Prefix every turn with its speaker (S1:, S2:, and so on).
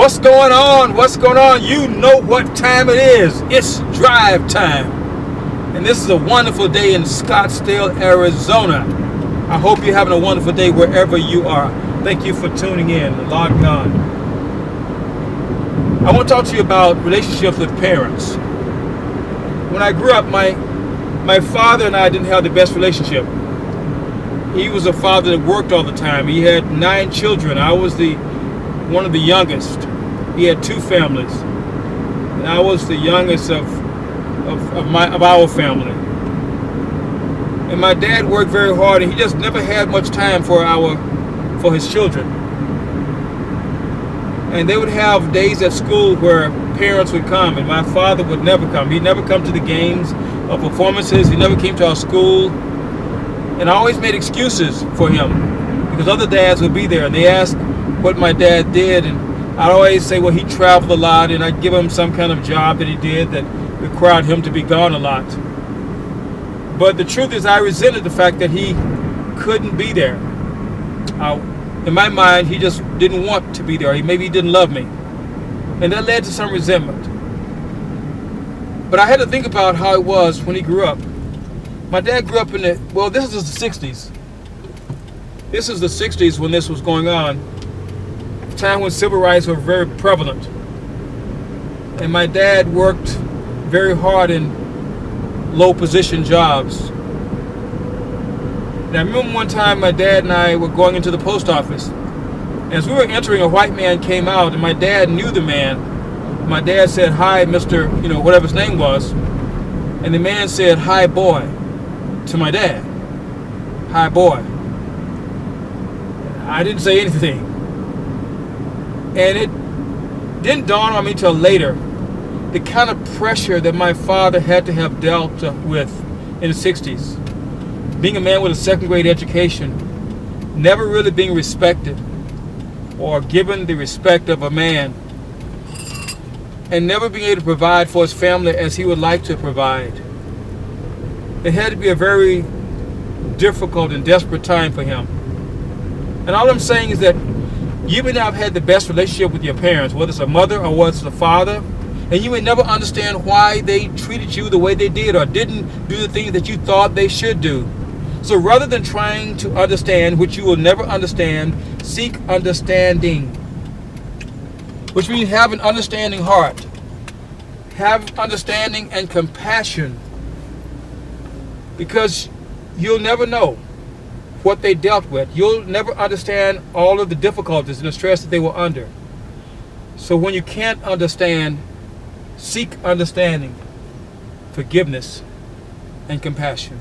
S1: What's going on? What's going on? You know what time it is. It's drive time. And this is a wonderful day in Scottsdale, Arizona. I hope you're having a wonderful day wherever you are. Thank you for tuning in, logging on. I want to talk to you about relationships with parents. When I grew up, my father and I didn't have the best relationship. He was a father that worked all the time. He had 9 children. I was one of the youngest. He had 2 families, and I was the youngest of our family. And my dad worked very hard, and he just never had much time for his children. And they would have days at school where parents would come, and my father would never come. He'd never come to the games or performances. He never came to our school. And I always made excuses for him because other dads would be there, and they asked what my dad did, and I'd always say, well, he traveled a lot, and I'd give him some kind of job that he did that required him to be gone a lot. But the truth is, I resented the fact that he couldn't be there. In my mind, he just didn't want to be there. Maybe he didn't love me. And that led to some resentment. But I had to think about how it was when he grew up. My dad grew up in this is the 60s. This is the 60s when this was going on. A time when civil rights were very prevalent. And my dad worked very hard in low position jobs. And I remember one time my dad and I were going into the post office. As we were entering, a white man came out, and my dad knew the man. My dad said, "Hi, Mr. whatever his name was." And the man said, "Hi, boy," to my dad. "Hi, boy." I didn't say anything. And it didn't dawn on me till later the kind of pressure that my father had to have dealt with in the 60s. Being a man with a 2nd grade education, never really being respected or given the respect of a man, and never being able to provide for his family as he would like to provide. It had to be a very difficult and desperate time for him. And all I'm saying is that you may not have had the best relationship with your parents, whether it's a mother or whether it's a father, and you may never understand why they treated you the way they did or didn't do the things that you thought they should do. So rather than trying to understand, which you will never understand, seek understanding, which means have an understanding heart, have understanding and compassion, because you'll never know what they dealt with. You'll never understand all of the difficulties and the stress that they were under. So when you can't understand, seek understanding, forgiveness, and compassion.